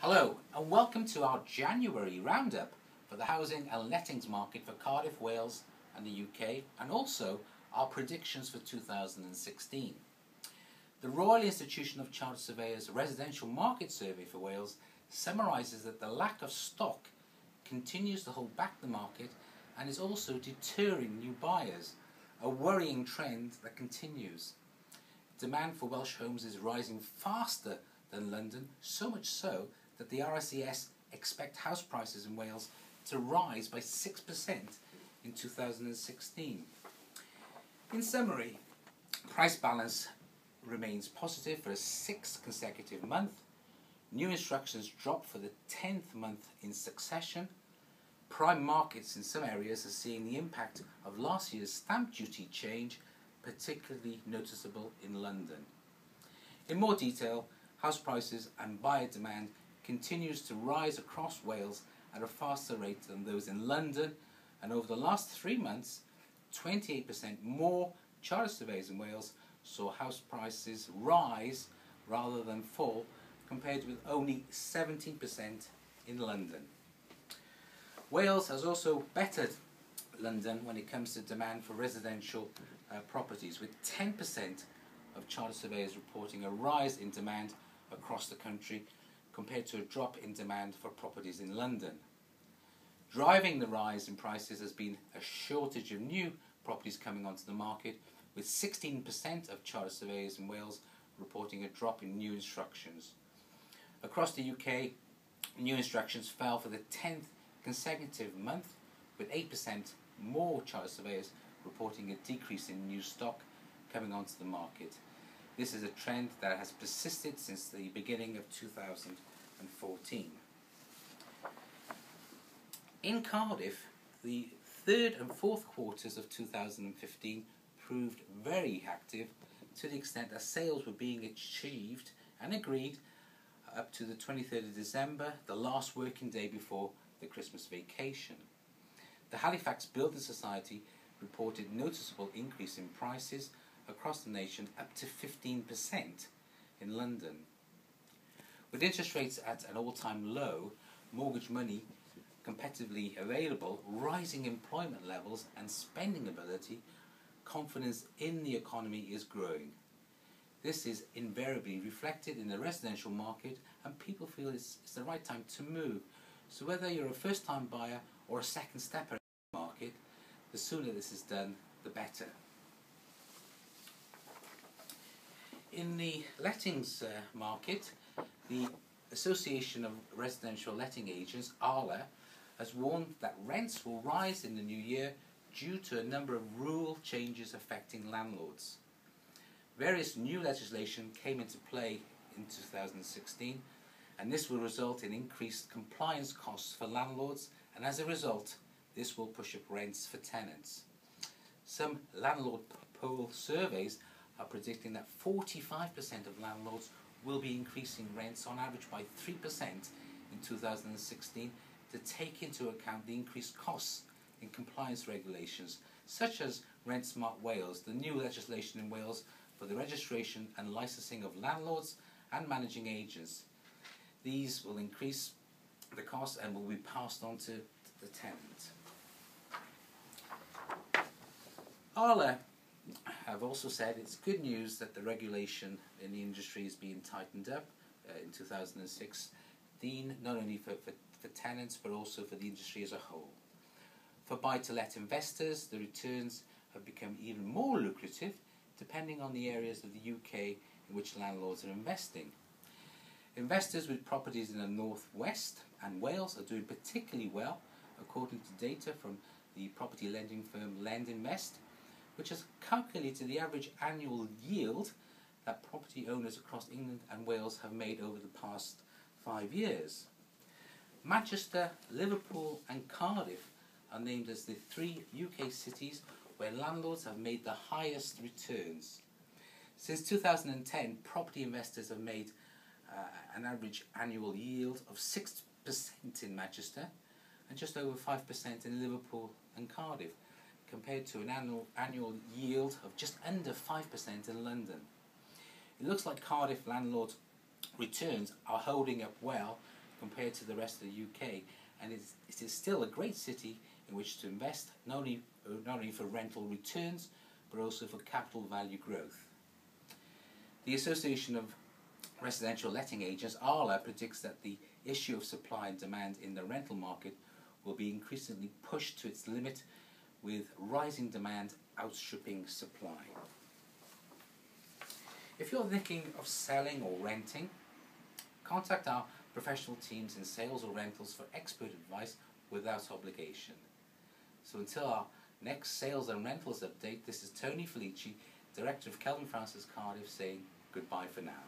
Hello and welcome to our January roundup for the housing and lettings market for Cardiff, Wales and the UK, and also our predictions for 2016. The Royal Institution of Chartered Surveyors Residential Market Survey for Wales summarises that the lack of stock continues to hold back the market and is also deterring new buyers, a worrying trend that continues. Demand for Welsh homes is rising faster than London, so much so that the RICS expect house prices in Wales to rise by 6% in 2016. In summary, price balance remains positive for a 6th consecutive month. New instructions dropped for the 10th month in succession. Prime markets in some areas are seeing the impact of last year's stamp duty change, particularly noticeable in London. In more detail, house prices and buyer demand continues to rise across Wales at a faster rate than those in London, and over the last 3 months, 28% more chartered surveyors in Wales saw house prices rise rather than fall, compared with only 17% in London. Wales has also bettered London when it comes to demand for residential properties, with 10% of chartered surveyors reporting a rise in demand across the country compared to a drop in demand for properties in London. Driving the rise in prices has been a shortage of new properties coming onto the market, with 16% of chartered surveyors in Wales reporting a drop in new instructions. Across the UK, new instructions fell for the 10th consecutive month, with 8% more chartered surveyors reporting a decrease in new stock coming onto the market. This is a trend that has persisted since the beginning of 2014. In Cardiff, the 3rd and 4th quarters of 2015 proved very active, to the extent that sales were being achieved and agreed up to the 23rd of December, the last working day before the Christmas vacation. The Halifax Building Society reported noticeable increase in prices across the nation, up to 15% in London. With interest rates at an all-time low, mortgage money competitively available, rising employment levels and spending ability, confidence in the economy is growing. This is invariably reflected in the residential market, and people feel it's the right time to move. So whether you're a first-time buyer or a second stepper in the market, the sooner this is done, the better. In the lettings market, the Association of Residential Letting Agents, ARLA, has warned that rents will rise in the new year due to a number of rule changes affecting landlords. Various new legislation came into play in 2016, and this will result in increased compliance costs for landlords, and as a result, this will push up rents for tenants. Some landlord poll surveys are predicting that 45% of landlords will be increasing rents on average by 3% in 2016 to take into account the increased costs in compliance regulations, such as Rent Smart Wales, the new legislation in Wales for the registration and licensing of landlords and managing agents. These will increase the cost and will be passed on to the tenant. ARLA have also said it's good news that the regulation in the industry is being tightened up in 2016, not only for tenants but also for the industry as a whole. For buy-to-let investors, the returns have become even more lucrative depending on the areas of the UK in which landlords are investing. Investors with properties in the northwest and Wales are doing particularly well, according to data from the property lending firm LendInvest, which has calculated the average annual yield that property owners across England and Wales have made over the past 5 years. Manchester, Liverpool and Cardiff are named as the 3 UK cities where landlords have made the highest returns. Since 2010, property investors have made an average annual yield of 6% in Manchester and just over 5% in Liverpool and Cardiff, compared to an annual yield of just under 5% in London. It looks like Cardiff landlord returns are holding up well compared to the rest of the UK, and it is still a great city in which to invest, not only for rental returns but also for capital value growth. The Association of Residential Letting Agents, ARLA, predicts that the issue of supply and demand in the rental market will be increasingly pushed to its limit, with rising demand outstripping supply. If you're thinking of selling or renting, contact our professional teams in sales or rentals for expert advice without obligation. So until our next sales and rentals update, this is Tony Felici, Director of Kelvin Francis Cardiff, saying goodbye for now.